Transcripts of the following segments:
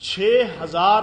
6000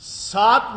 7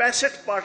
65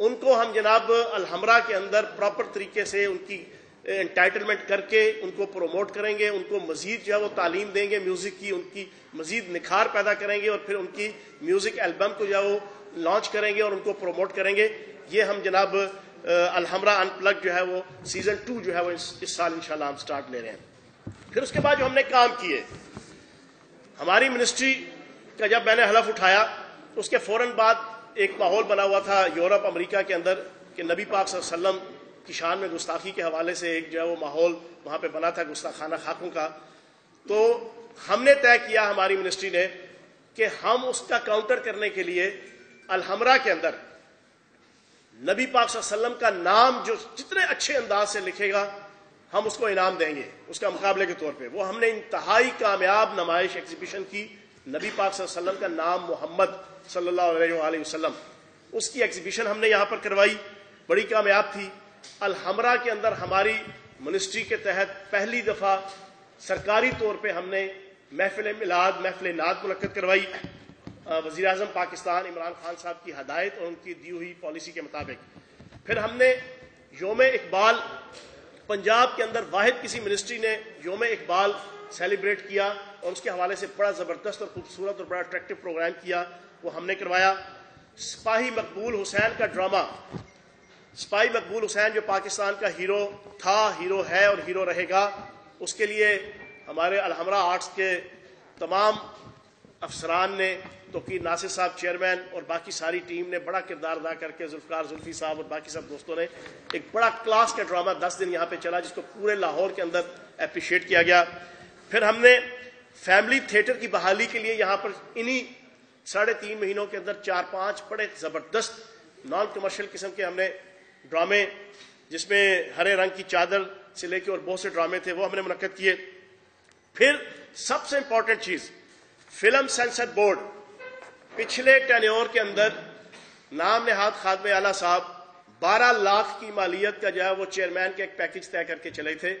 ان کو ہم جناب الحمرہ کے اندر پراپر طریقے سے ان کی انٹائٹلمنٹ کر کے ان کو پروموٹ کریں گے، ان کو مزید جو ہے وہ تعلیم دیں گے میوزک کی، ان کی مزید نکھار پیدا کریں گے، اور پھر ان کی میوزک البم کو جو ہے وہ لانچ کریں گے اور ان کو پروموٹ کریں گے. یہ ہم جناب الحمرہ ان پلگ جو ہے وہ سیزن 2 جو ہے وہ اس سال انشاءاللہ ہم سٹارٹ لے رہے ہیں. پھر اس کے بعد جو ہم نے کام کیے، ہماری منسٹری کا جب میں نے حلف اٹھایا تو اس کے فوراً بعد ایک ماحول بنا ہوا تھا یورپ امریکہ کے اندر کہ نبی پاک صلی اللہ علیہ وسلم کی شان میں گستاخی کے حوالے سے ایک جو ہے وہ ماحول وہاں پہ بنا تھا گستاخانہ خاکوں کا. تو ہم نے طے کیا ہماری منسٹری نے کہ ہم اس کا کاؤنٹر کرنے کے لیے الحمرہ کے اندر نبی پاک صلی اللہ علیہ وسلم کا نام جو جتنے اچھے انداز سے لکھے گا ہم اس کو انعام دیں گے اس کا مقابلے کے طور پہ. وہ ہم نے انتہائی کامیاب نمائش ایگزیبیشن کی، نبی پاک صلی اللہ علیہ وسلم کا نام محمد صلی اللہ علیہ وآلہ وسلم، اس کی ایگزیبیشن ہم نے یہاں پر کروائی، بڑی کامیاب تھی. الحمرہ کے اندر ہماری منسٹری کے تحت پہلی دفعہ سرکاری طور پہ ہم نے محفل میلاد، محفل نعت منعقد کروائی وزیر اعظم پاکستان عمران خان صاحب کی ہدایت اور ان کی دی ہوئی پالیسی کے مطابق. پھر ہم نے یوم اقبال، پنجاب کے اندر واحد کسی منسٹری نے یوم اقبال سیلیبریٹ کیا اور اس کے حوالے سے بڑا زبردست اور خوبصورت اور بڑا اٹریکٹیو پروگرام کیا، وہ ہم نے کروایا. سپاہی مقبول حسین کا ڈرامہ، سپاہی مقبول حسین جو پاکستان کا ہیرو تھا، ہیرو ہے اور ہیرو رہے گا، اس کے لیے ہمارے الحمرہ آرٹس کے تمام افسران نے، توقیر ناصر صاحب چیئرمین اور باقی ساری ٹیم نے بڑا کردار ادا کر کے، ذوالفقار زلفی صاحب اور باقی سب دوستوں نے ایک بڑا کلاس کا ڈرامہ 10 دن یہاں پہ چلا جس کو پورے لاہور کے اندر اپریشیٹ کیا گیا. پھر ہم نے فیملی تھیٹر کی بحالی کے لیے یہاں پر انہی 3.5 مہینوں کے اندر 4-5 بڑے زبردست نان کمرشل قسم کے ہم نے ڈرامے، جس میں ہرے رنگ کی چادر سے لے کے اور بہت سے ڈرامے تھے، وہ ہم نے منعقد کیے. پھر سب سے امپورٹنٹ چیز، فلم سینسر بورڈ پچھلے ٹینیور کے اندر نام نہاد خادم اعلیٰ صاحب 12 لاکھ کی مالیت کا جو ہے وہ چیئرمین کے ایک پیکج طے کر کے چلے تھے.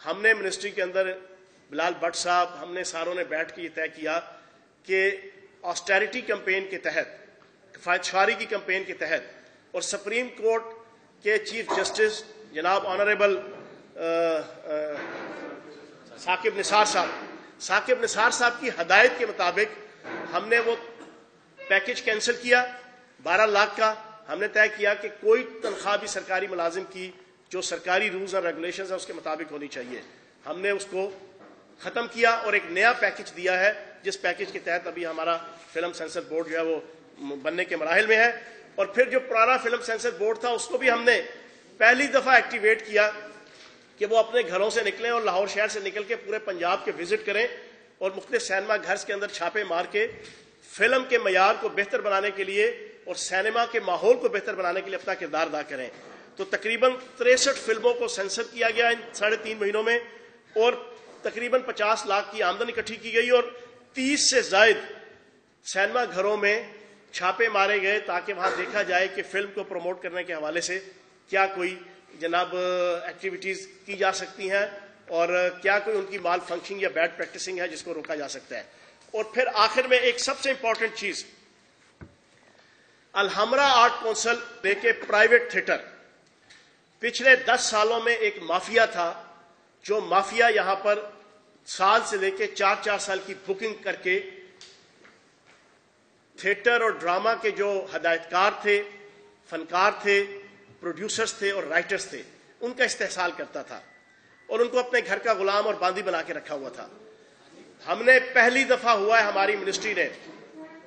ہم نے منسٹری کے اندر بلال بٹ صاحب، ہم نے ساروں نے بیٹھ کے یہ طے کیا کہ آسٹیریٹی کمپین کے تحت، کفایت کی کمپین کے تحت، اور سپریم کورٹ کے چیف جسٹس جناب آنریبل ثاقب نثار صاحب کی ہدایت کے مطابق ہم نے وہ پیکج کینسل کیا 12 لاکھ کا. ہم نے طے کیا کہ کوئی تنخواہ بھی سرکاری ملازم کی جو سرکاری رولز اور ریگولیشنز ہیں اس کے مطابق ہونی چاہیے. ہم نے اس کو ختم کیا اور ایک نیا پیکج دیا ہے، جس پیکج کے تحت ابھی ہمارا فلم سینسر بورڈ جو ہے وہ بننے کے مراحل میں ہے. اور پھر جو پرانا فلم سینسر بورڈ تھا اس کو بھی ہم نے پہلی دفعہ ایکٹیویٹ کیا کہ وہ اپنے گھروں سے نکلیں اور لاہور شہر سے نکل کے پورے پنجاب کے وزٹ کریں اور مختلف سینما گھرز کے اندر چھاپے مار کے فلم کے معیار کو بہتر بنانے کے لیے اور سینما کے ماحول کو بہتر بنانے کے لیے اپنا کردار ادا کریں. تو تقریباً 63 فلموں کو سینسر کیا گیا ان 3.5 مہینوں میں، اور تقریباً 50 لاکھ کی آمدنی اکٹھی کی گئی، اور 30 سے زائد سینما گھروں میں چھاپے مارے گئے تاکہ وہاں دیکھا جائے کہ فلم کو پروموٹ کرنے کے حوالے سے کیا کوئی جناب ایکٹیویٹیز کی جا سکتی ہیں اور کیا کوئی ان کی مال فنکشنگ یا بیڈ پریکٹسنگ ہے جس کو روکا جا سکتا ہے. اور پھر آخر میں ایک سب سے امپورٹنٹ چیز، الحمرہ آرٹ کونسل لے کے پرائیویٹ تھیٹر، پچھلے 10 سالوں میں ایک مافیا تھا جو مافیا یہاں پر سال سے لے کے 4 سال کی بکنگ کر کے تھیٹر اور ڈرامہ کے جو ہدایت کار تھے، فنکار تھے، پروڈیوسرز تھے اور رائٹرز تھے، ان کا استحصال کرتا تھا اور ان کو اپنے گھر کا غلام اور باندی بنا کے رکھا ہوا تھا. ہم نے پہلی دفعہ ہوا ہے ہماری منسٹری نے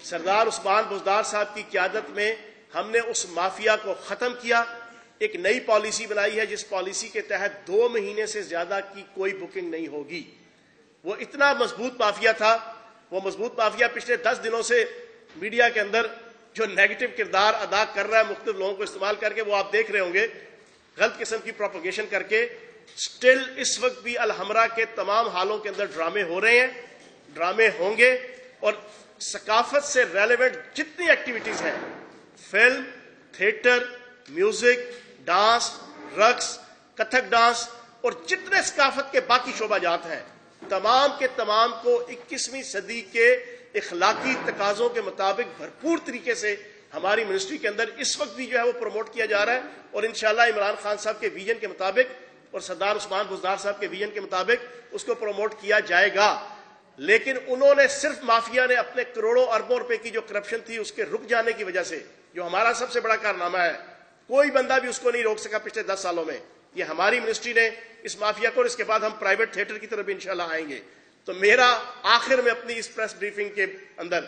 سردار عثمان بزدار صاحب کی قیادت میں ہم نے اس مافیا کو ختم کیا. ایک نئی پالیسی بنائی ہے جس پالیسی کے تحت 2 مہینے سے زیادہ کی کوئی بکنگ نہیں ہوگی. وہ اتنا مضبوط مافیا تھا، وہ مضبوط مافیا پچھلے 10 دنوں سے میڈیا کے اندر جو نیگیٹو کردار ادا کر رہا ہے مختلف لوگوں کو استعمال کر کے، وہ آپ دیکھ رہے ہوں گے غلط قسم کی پروپیگیشن کر کے. سٹل اس وقت بھی الحمرہ کے تمام حالوں کے اندر ڈرامے ہو رہے ہیں، ڈرامے ہوں گے، اور ثقافت سے ریلیونٹ جتنی ایکٹیویٹیز ہیں، فلم، تھیٹر، میوزک، ڈانس، رقص، کتھک ڈانس اور جتنے ثقافت کے باقی شعبہ جات ہیں، تمام کے تمام کو 21ویں صدی کے اخلاقی تقاضوں کے مطابق بھرپور طریقے سے ہماری منسٹری کے اندر اس وقت بھی جو ہے وہ پروموٹ کیا جا رہا ہے، اور انشاءاللہ عمران خان صاحب کے ویژن کے مطابق اور سردار عثمان بزدار صاحب کے ویژن کے مطابق اس کو پروموٹ کیا جائے گا. لیکن انہوں نے صرف مافیا نے اپنے کروڑوں اربوں روپے کی جو کرپشن تھی اس کے رک جانے کی وجہ سے، جو ہمارا سب سے بڑا کارنامہ ہے، کوئی بندہ بھی اس کو نہیں روک سکا پچھلے 10 سالوں میں. یہ ہماری منسٹری نے اس مافیا کو، اور اس کے بعد ہم پرائیویٹ تھیٹر کی طرف بھی انشاءاللہ آئیں گے. تو میرا آخر میں اپنی اس پریس بریفنگ کے اندر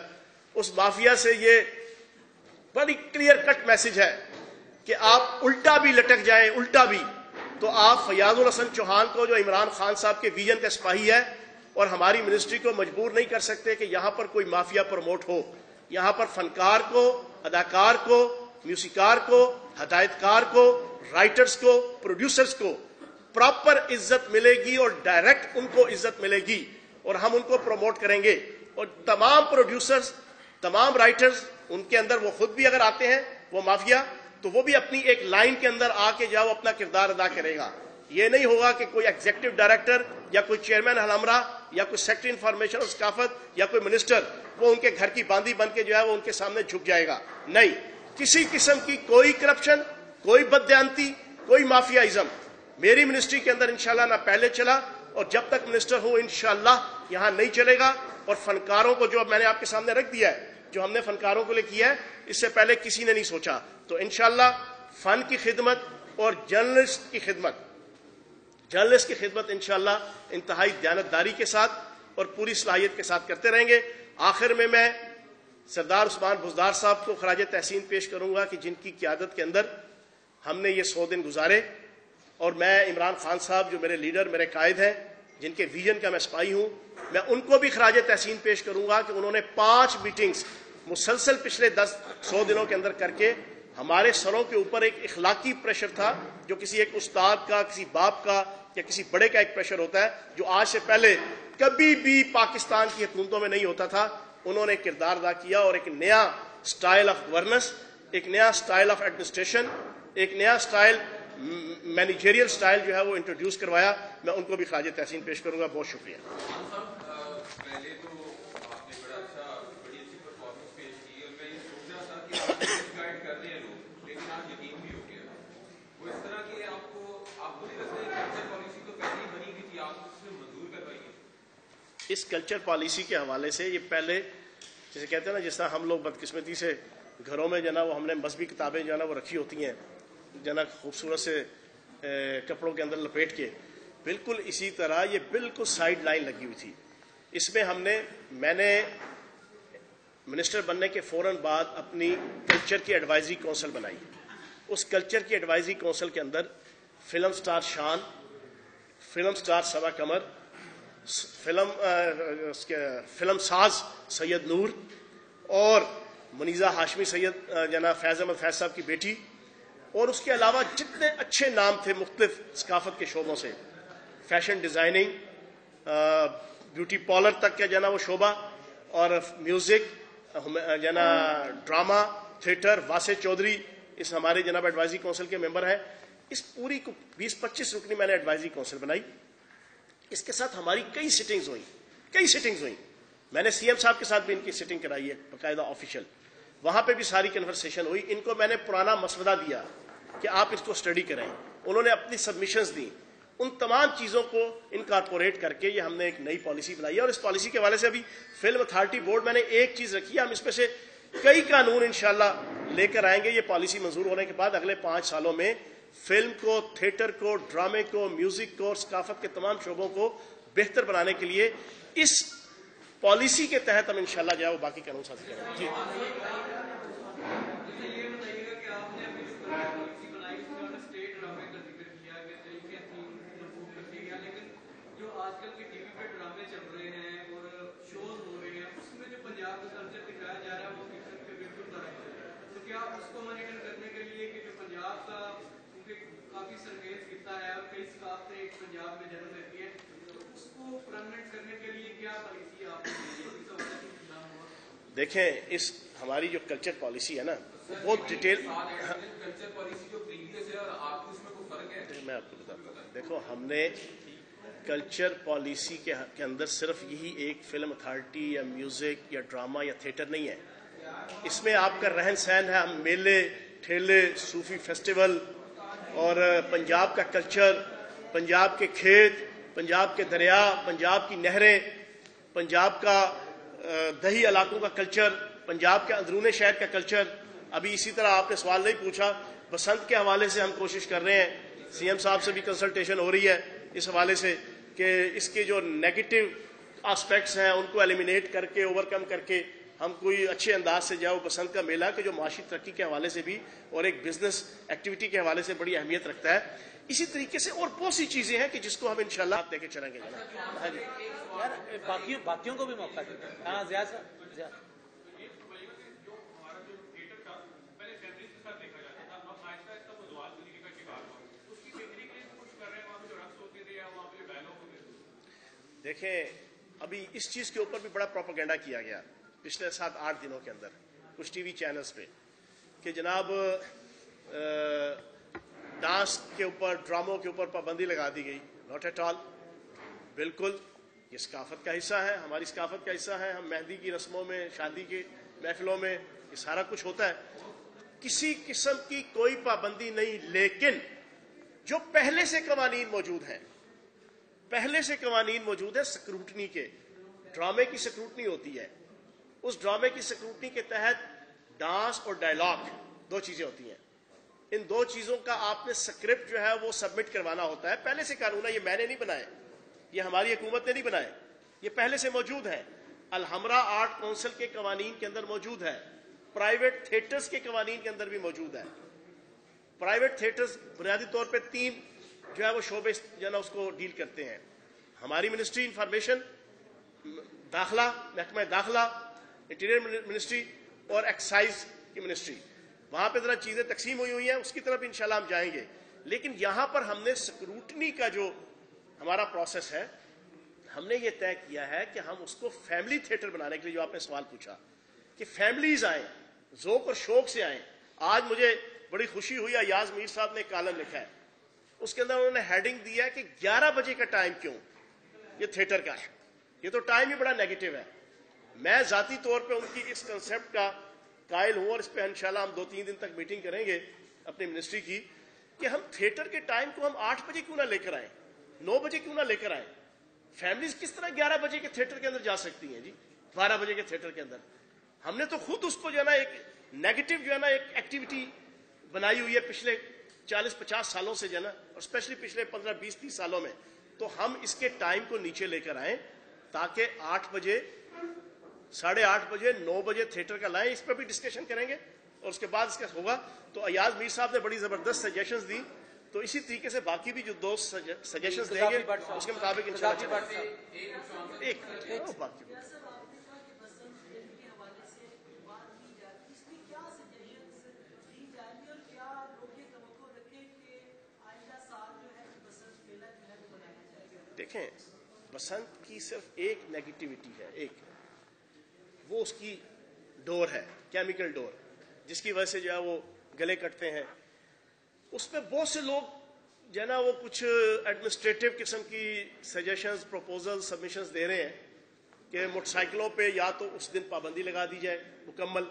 اس مافیا سے یہ بڑی کلیئر کٹ میسج ہے کہ آپ الٹا بھی لٹک جائیں، الٹا بھی، تو آپ فیاض الحسن چوہان کو، جو عمران خان صاحب کے ویژن کا سپاہی ہے، اور ہماری منسٹری کو مجبور نہیں کر سکتے کہ یہاں پر کوئی مافیا پروموٹ ہو. یہاں پر فنکار کو، اداکار کو، میوسیکار کو، ہدایت کار کو، رائٹرز کو، پروڈیوسرز کو پراپر عزت ملے گی، اور ڈائریکٹ ان کو عزت ملے گی، اور ہم ان کو پروموٹ کریں گے. اور تمام پروڈیوسرز، تمام رائٹرز، ان کے اندر وہ خود بھی اگر آتے ہیں وہ مافیا، تو وہ بھی اپنی ایک لائن کے اندر آ کے جاؤ اپنا کردار ادا کرے گا. یہ نہیں ہوگا کہ کوئی ایگزیکٹو ڈائریکٹر یا کوئی چیئرمین ہلامرا یا کوئی سیکٹری انفارمیشن اور ثقافت یا کوئی منسٹر وہ ان کے گھر کی باندھی بن کے جو ہے وہ ان کے سامنے جھک جائے گا. نہیں، کسی قسم کی کوئی کرپشن، کوئی بددیانتی، کوئی مافیائزم میری منسٹری کے اندر انشاءاللہ نہ پہلے چلا، اور جب تک منسٹر ہوں انشاءاللہ یہاں نہیں چلے گا. اور فنکاروں کو جو اب میں نے آپ کے سامنے رکھ دیا ہے، جو ہم نے فنکاروں کو لے کیا ہے، اس سے پہلے کسی نے نہیں سوچا. تو انشاءاللہ فن کی خدمت اور جرنلسٹ کی خدمت انشاءاللہ انتہائی دیانتداری کے ساتھ اور پوری صلاحیت کے ساتھ کرتے رہیں گے. آخر میں سردار عثمان بزدار صاحب کو خراج تحسین پیش کروں گا کہ جن کی قیادت کے اندر ہم نے یہ 100 دن گزارے، اور میں عمران خان صاحب جو میرے لیڈر، میرے قائد ہیں، جن کے ویژن کا میں سپاہی ہوں، میں ان کو بھی خراج تحسین پیش کروں گا کہ انہوں نے 5 میٹنگز مسلسل پچھلے 100 دنوں کے اندر کر کے ہمارے سروں کے اوپر ایک اخلاقی پریشر تھا، جو کسی ایک استاد کا، کسی باپ کا یا کسی بڑے کا ایک پریشر ہوتا ہے، جو آج سے پہلے کبھی بھی پاکستان کی حکومتوں میں نہیں ہوتا تھا. انہوں نے کردار ادا کیا، اور ایک نیا سٹائل آف گورننس، ایک نیا سٹائل آف ایڈمنسٹریشن، ایک نیا سٹائل، مینیجریل سٹائل جو ہے وہ انٹروڈیوس کروایا. میں ان کو بھی خراج تحسین پیش کروں گا. بہت شکریہ. پہلے تو آپ نے بڑی اچھی پرفارمنس پیش کی، اور میں یہ سوچ رہا تھا کہ آپ گائیڈ کر رہے ہیں لوگ، لیکن آج یقین بھی ہو گیا وہ اس طرح کہ آپ کو نہیں لگتا ہے کلچر پالیسی تو پہلے ہی بنی ہوئی تھی، آپ اس میں منظور کروائی ہے. اس کلچر پالیسی کے حوالے سے یہ پہلے جیسے کہتے ہیں نا، جس طرح ہم لوگ بدقسمتی سے گھروں میں جو ہے نا وہ ہم نے مذہبی کتابیں جو ہے نا وہ رکھی ہوتی ہیں جو ہے نا خوبصورت سے کپڑوں کے اندر لپیٹ کے، بالکل اسی طرح یہ بالکل سائیڈ لائن لگی ہوئی تھی. اس میں میں نے منسٹر بننے کے فوراً بعد اپنی کلچر کی ایڈوائزری کونسل بنائی. اس کلچر کی ایڈوائزری کونسل کے اندر فلم سٹار شان، فلم سٹار سبا قمر، فلم ساز سید نور، اور منیزہ ہاشمی سید جناب فیض احمد فیض صاحب کی بیٹی، اور اس کے علاوہ جتنے اچھے نام تھے مختلف ثقافت کے شعبوں سے، فیشن ڈیزائننگ، بیوٹی پارلر تک کا جنا وہ شعبہ، اور میوزک، جنا ڈرامہ، تھیٹر، واسع چودھری اس ہمارے جناب ایڈوائزری کونسل کے ممبر ہیں. اس پوری 20-25 رکنی میں نے ایڈوائزری کونسل بنائی. اس کے ساتھ ہماری کئی سٹنگز ہوئیں. میں نے سی ایم صاحب کے ساتھ بھی ان کی سٹنگ کرائی ہے باقاعدہ آفیشیل، وہاں پہ بھی ساری کنورسیشن ہوئی. ان کو میں نے پرانا مسودہ دیا کہ آپ اس کو اسٹڈی کریں. انہوں نے اپنی سبمیشنز دیں. ان تمام چیزوں کو انکارپوریٹ کر کے یہ ہم نے ایک نئی پالیسی بنائی ہے. اور اس پالیسی کے حوالے سے ابھی فلم اتھارٹی بورڈ میں نے ایک چیز رکھی ہے، ہم اس میں سے کئی قانون انشاءاللہ لے کر آئیں گے. یہ پالیسی منظور ہونے کے بعد اگلے 5 سالوں میں فلم کو، تھیٹر کو، ڈرامے کو، میوزک کو اور ثقافت کے تمام شعبوں کو بہتر بنانے کے لیے اس پالیسی کے تحت ہم انشاءاللہ جو ہے وہ باقی قانون سازی کریں گے. جی آج کل کے ٹی وی پہ ڈرامے چل رہے ہیں اور شوز ہو رہے ہیں، اس میں جو پنجاب کا کلچر دکھایا جا رہا ہے وہ فکشن کے بالکل برعکس ہے. تو کیا اس کو مانیٹر کرنے کے لیے کہ جو پنجاب کا کیونکہ کافی سرخیز خطہ ہے اور کئی ثقافتیں ایک پنجاب میں جنم لیتی ہیں، تو اس کو پرماننٹ کرنے کے لیے کیا پالیسی آپ دیکھیں؟ اس ہماری جو کلچر پالیسی ہے نا بہت ڈیٹیل. کلچر پالیسی جو پریویس ہے اور آپ اس میں کوئی فرق ہے؟ میں آپ کو بتاتا ہوں. دیکھو، ہم نے کلچر پالیسی کے اندر صرف یہی ایک فلم اتھارٹی یا میوزک یا ڈرامہ یا تھیٹر نہیں ہے. اس میں آپ کا رہن سہن ہے, ہم میلے ٹھیلے, صوفی فیسٹیول اور پنجاب کا کلچر, پنجاب کے کھیت, پنجاب کے دریا, پنجاب کی نہریں, پنجاب کا دہی علاقوں کا کلچر, پنجاب کے اندرون شہر کا کلچر. ابھی اسی طرح آپ نے سوال نہیں پوچھا, بسنت کے حوالے سے ہم کوشش کر رہے ہیں, سی ایم صاحب سے بھی کنسلٹیشن ہو رہی ہے اس حوالے سے کہ اس کے جو نیگیٹو آسپیکٹس ہیں ان کو ایلیمینیٹ کر کے, اوور کم کر کے ہم کوئی اچھے انداز سے جاؤ. بسنت کا میلہ کہ جو معاشی ترقی کے حوالے سے بھی اور ایک بزنس ایکٹیویٹی کے حوالے سے بڑی اہمیت رکھتا ہے. اسی طریقے سے اور بہت سی چیزیں ہیں کہ جس کو ہم انشاءاللہ دے کے چلیں گے. ہاں جی, باقیوں کو بھی موقع دیں. ہاں زیاد صاحب. دیکھیں ابھی اس چیز کے اوپر بھی بڑا پروپیگنڈا کیا گیا پچھلے 7-8 دنوں کے اندر کچھ ٹی وی چینلز پہ کہ جناب ڈانس کے اوپر, ڈراموں کے اوپر پابندی لگا دی گئی. Not at all. بالکل یہ ثقافت کا حصہ ہے, ہماری ثقافت کا حصہ ہے. ہم مہندی کی رسموں میں, شادی کی محفلوں میں یہ سارا کچھ ہوتا ہے, کسی قسم کی کوئی پابندی نہیں. لیکن جو پہلے سے قوانین موجود ہیں, سکروٹنی کے, ڈرامے کی سکروٹنی ہوتی ہے. اس ڈرامے کی سکروٹنی کے تحت ڈانس اور ڈائلاگ 2 چیزیں ہوتی ہیں. ان 2 چیزوں کا آپ نے سکرپٹ جو ہے وہ سبمٹ کروانا ہوتا ہے. پہلے سے قانون ہے, یہ میں نے نہیں بنائے, یہ ہماری حکومت نے نہیں بنائے, یہ پہلے سے موجود ہے. الحمرہ آرٹ کونسل کے قوانین کے اندر موجود ہے, پرائیویٹ تھیٹرز کے قوانین کے اندر بھی موجود ہے. پرائیویٹ تھیٹرز بنیادی طور پہ 3 جو ہے وہ شعبے جو ہے نا اس کو ڈیل کرتے ہیں. ہماری منسٹری انفارمیشن, داخلہ, محکمہ داخلہ, انٹیریئر منسٹری اور ایکسائز کی منسٹری. وہاں پہ ذرا چیزیں تقسیم ہوئی ہیں, اس کی طرف انشاءاللہ ہم جائیں گے. لیکن یہاں پر ہم نے سکروٹنی کا جو ہمارا پروسیس ہے, ہم نے یہ طے کیا ہے کہ ہم اس کو فیملی تھیٹر بنانے کے لیے, جو آپ نے سوال پوچھا کہ فیملیز آئیں, ذوق اور شوق سے آئیں. آج مجھے بڑی خوشی ہوئی, ایاز میر صاحب نے ایک کالم لکھا ہے, اس کے اندر انہوں نے ہیڈنگ دیا ہے کہ 11 بجے کا ٹائم کیوں یہ تھیٹر کا ہے. یہ تو ٹائم ہی بڑا نیگیٹو ہے. میں ذاتی طور پہ ان کی اس کنسپٹ کا قائل ہوں, اور اس پہ انشاءاللہ ہم 2-3 دن تک میٹنگ کریں گے اپنی منسٹری کی کہ ہم تھیٹر کے ٹائم کو ہم 8 بجے کیوں نہ لے کر آئیں, 9 بجے کیوں نہ لے کر آئیں. فیملیز کس طرح 11 بجے کے تھیٹر کے اندر جا سکتی ہیں جی, 12 بجے کے تھیٹر کے اندر. ہم نے تو خود اس کو جو ہے نا ایک نیگیٹو جو ہے نا ایک ایکٹیویٹی بنائی ہوئی ہے پچھلے 40-50 سالوں سے جو ہے نا, اور اسپیشلی پچھلے 15-20-30 سالوں میں. تو ہم اس کے ٹائم کو نیچے لے کر آئیں تاکہ 8 بجے, 8:30 بجے, 9 بجے تھیٹر کا لائیں. اس پہ بھی ڈسکشن کریں گے اور اس کے بعد اس کا ہوگا. تو ایاز میر صاحب نے بڑی زبردست سجیشنز دی, تو اسی طریقے سے باقی بھی جو 2 سجیشنز دیں گے اس کے مطابق انشاءاللہ باقی دیکھیں. بسنت کی صرف ایک نیگیٹیوٹی ہے, ایک وہ اس کی ڈور ہے, کیمیکل ڈور, جس کی وجہ سے جو ہے وہ گلے کٹتے ہیں. اس پہ بہت سے لوگ جو ہے نا وہ کچھ ایڈمنسٹریٹو قسم کی سجیشنز, پروپوزل, سبمیشنز دے رہے ہیں کہ موٹر سائیکلوں پہ یا تو اس دن پابندی لگا دی جائے مکمل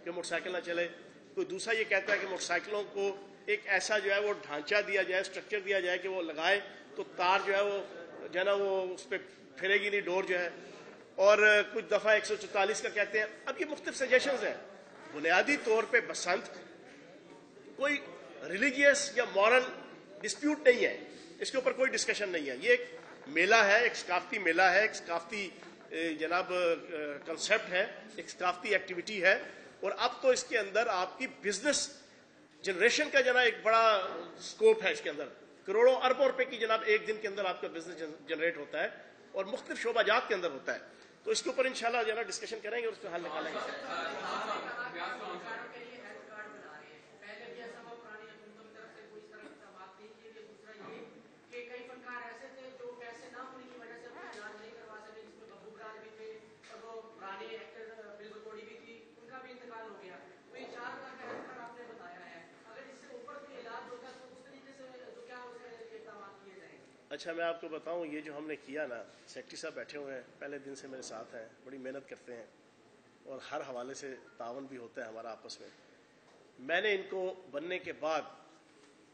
کہ موٹر سائیکل نہ چلے. کوئی دوسرا یہ کہتا ہے کہ موٹر سائیکلوں کو ایک ایسا جو ہے وہ ڈھانچہ دیا جائے, اسٹرکچر دیا جائے کہ وہ لگائے تو تار جو ہے نا وہ اس پہ پھرے گی نہیں, ڈور جو ہے. اور کچھ دفعہ 144 کا کہتے ہیں. اب یہ مختلف سجیشنز ہیں. بنیادی طور پہ بسنت کوئی ریلیجیس یا مورل ڈسپیوٹ نہیں ہے, اس کے اوپر کوئی ڈسکشن نہیں ہے. یہ ایک میلہ ہے, ایک ثقافتی میلہ ہے, ایک ثقافتی جناب کنسپٹ ہے, ایک ثقافتی ایکٹیویٹی ہے. اور اب تو اس کے اندر آپ کی بزنس جنریشن کا جناب ایک بڑا سکوپ ہے. اس کے اندر کروڑوں اربوں روپے کی جناب ایک دن کے اندر آپ کا بزنس جنریٹ ہوتا ہے اور مختلف شعبہ جات کے اندر ہوتا ہے. تو اس کے اوپر انشاءاللہ جو ہے نا ڈسکشن کریں گے اور اس کا حل نکالیں گے. اچھا میں آپ کو بتاؤں, یہ جو ہم نے کیا نا, سیکٹری صاحب بیٹھے ہوئے ہیں, پہلے دن سے میرے ساتھ ہیں, بڑی محنت کرتے ہیں. اور ہر حوالے سے تعاون بھی ہوتا ہے ہمارا آپس میں. میں نے ان کو بننے کے بعد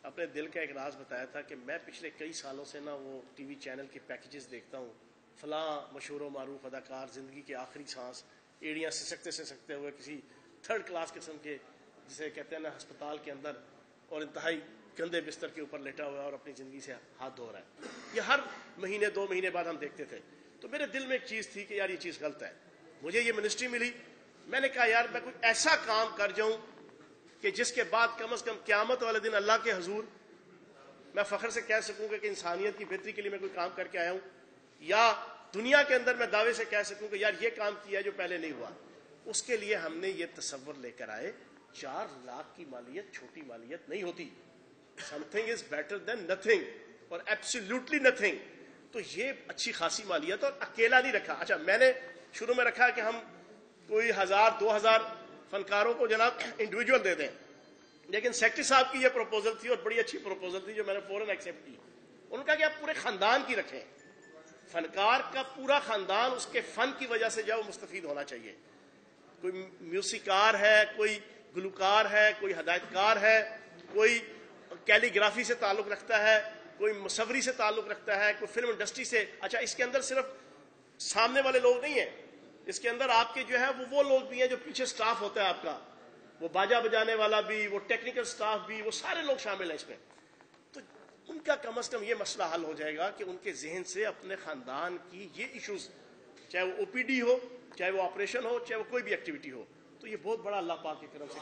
اپنے دل کا ایک راز بتایا تھا کہ میں پچھلے کئی سالوں سے نا وہ ٹی وی چینل کے پیکیجز دیکھتا ہوں. فلاں مشہور و معروف اداکار زندگی کی آخری سانس ایڑیاں سسکتے ہوئے کسی تھرڈ کلاس قسم کے جسے کہتے ہیں نا ہسپتال کے اندر اور انتہائی گندے بستر کے اوپر لیٹا ہوا ہے اور اپنی زندگی سے ہاتھ دھو رہا ہے. یہ ہر مہینے 2 مہینے بعد ہم دیکھتے تھے. تو میرے دل میں ایک چیز تھی کہ یار یہ چیز غلط ہے. مجھے یہ منسٹری ملی, میں نے کہا یار میں کوئی ایسا کام کر جاؤں کہ جس کے بعد کم از کم قیامت والے دن اللہ کے حضور میں فخر سے کہہ سکوں کہ انسانیت کی بہتری کے لیے میں کوئی کام کر کے آیا ہوں, یا دنیا کے اندر میں دعوے سے کہہ سکوں کہ یار یہ کام کیا جو پہلے نہیں ہوا. اس کے لیے ہم نے یہ تصور لے کر آئے 4 لاکھ کی مالیت چھوٹی مالیت نہیں ہوتی. Some thing is better than nothing اور ایبسلیوٹلی نتھنگ. تو یہ اچھی خاصی مالیت اور اکیلا نہیں رکھا. اچھا میں نے شروع میں رکھا کہ ہم کوئی 1000-2000 فنکاروں کو جناب انڈیویجول دے دیں, لیکن سیکرٹری صاحب کی یہ پروپوزل تھی اور بڑی اچھی پروپوزل تھی جو میں نے فوراً ایکسیپٹ کی. انہوں نے کہا کہ آپ پورے خاندان کی رکھیں, فنکار کا پورا خاندان اس کے فن کی وجہ سے جو مستفید ہونا چاہیے. کوئی میوسیکار ہے, کوئی گلوکار ہے, کوئی ہدایت کار ہے, کوئی کیلی گرافی سے تعلق رکھتا ہے, کوئی مصوری سے تعلق رکھتا ہے, کوئی فلم انڈسٹری سے. اچھا اس کے اندر صرف سامنے والے لوگ نہیں ہیں, اس کے اندر آپ کے جو ہے وہ لوگ بھی ہیں جو پیچھے سٹاف ہوتا ہے آپ کا, وہ باجا بجانے والا بھی, وہ ٹیکنیکل سٹاف بھی, وہ سارے لوگ شامل ہیں اس میں. تو ان کا کم از کم یہ مسئلہ حل ہو جائے گا کہ ان کے ذہن سے اپنے خاندان کی یہ ایشوز, چاہے وہ او پی ڈی ہو, چاہے وہ آپریشن ہو, چاہے وہ کوئی بھی ایکٹیویٹی ہو, تو یہ بہت بڑا اللہ پاک کی کرم سے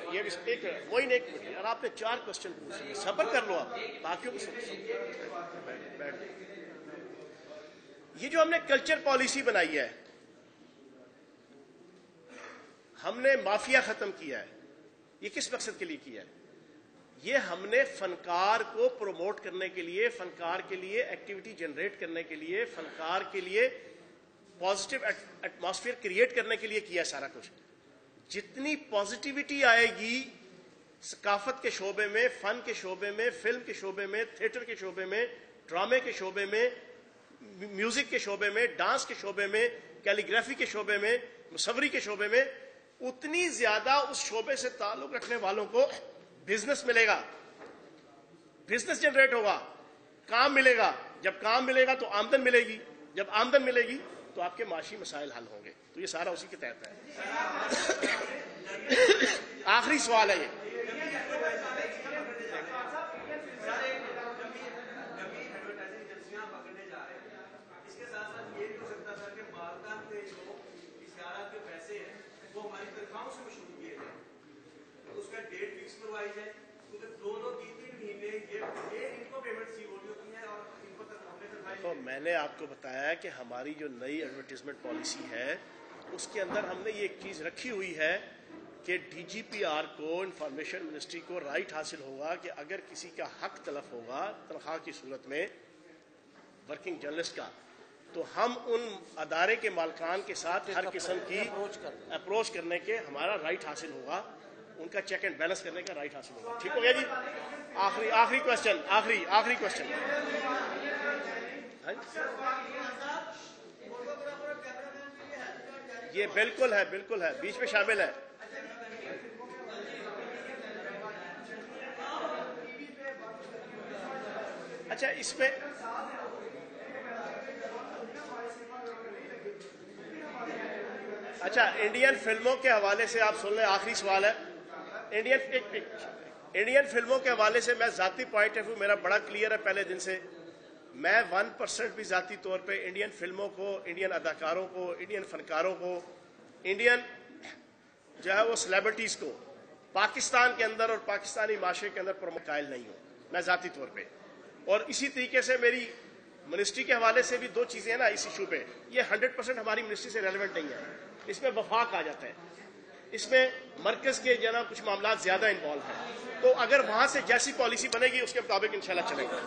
یہ بھی ایک منٹ اور آپ نے 4 کوشچن پوچھے, صبر کر لو آپ باقیوں کو بیٹھ. یہ جو ہم نے کلچر پالیسی بنائی ہے, ہم نے مافیا ختم کیا ہے, یہ کس مقصد کے لیے کیا ہے؟ یہ ہم نے فنکار کو پروموٹ کرنے کے لیے, فنکار کے لیے ایکٹیویٹی جنریٹ کرنے کے لیے, فنکار کے لیے پازیٹیو ایٹماسفیئر کریٹ کرنے کے لیے کیا سارا کچھ. جتنی پازیٹیوٹی آئے گی ثقافت کے شعبے میں, فن کے شعبے میں, فلم کے شعبے میں, تھیٹر کے شعبے میں, ڈرامے کے شعبے میں, میوزک کے شعبے میں, ڈانس کے شعبے میں, کیلی گرافی کے شعبے میں, مصوری کے شعبے میں, اتنی زیادہ اس شعبے سے تعلق رکھنے والوں کو بزنس ملے گا, بزنس جنریٹ ہوگا, کام ملے گا. جب کام ملے گا تو آمدن ملے گی, جب آمدن ملے گی تو آپ کے معاشی مسائل حل ہوں گے. تو یہ سارا اسی کے تحت ہے. آخری سوال ہے یہ. میں نے آپ کو بتایا ہے کہ ہماری جو نئی ایڈورٹیزمنٹ پالیسی ہے اس کے اندر ہم نے یہ ایک چیز رکھی ہوئی ہے کہ ڈی جی پی آر کو, انفارمیشن منسٹری کو رائٹ حاصل ہوگا کہ اگر کسی کا حق تلف ہوگا تنخواہ کی صورت میں ورکنگ جرنلسٹ کا, تو ہم ان ادارے کے مالکان کے ساتھ ہر قسم کی اپروچ کرنے کے ہمارا رائٹ حاصل ہوگا, ان کا چیک اینڈ بیلنس کرنے کا رائٹ حاصل ہوگا. ٹھیک ہو گیا جی. آخری کوشچن, آخری کوشچن. یہ بالکل ہے, بیچ میں شامل ہے. اچھا اس میں اچھا انڈین فلموں کے حوالے سے آپ سن لیں, آخری سوال ہے. انڈین فلموں کے حوالے سے میں ذاتی پوائنٹ آف ویو میرا بڑا کلیئر ہے پہلے دن سے. میں 1% بھی ذاتی طور پہ انڈین فلموں کو, انڈین اداکاروں کو, انڈین فنکاروں کو, انڈین جو ہے وہ سیلیبریٹیز کو پاکستان کے اندر اور پاکستانی معاشرے کے اندر پروموٹ قائل نہیں ہوں میں ذاتی طور پہ. اور اسی طریقے سے میری منسٹری کے حوالے سے بھی 2 چیزیں ہیں نا اس ایشو پہ, یہ 100% ہماری منسٹری سے ریلیونٹ نہیں ہے, اس میں وفاق آ جاتا ہے. اس میں مرکز کے کچھ معاملات زیادہ انوالو ہیں، تو اگر وہاں سے جیسی پالیسی بنے گی اس کے مطابق انشاءاللہ چلیں گے۔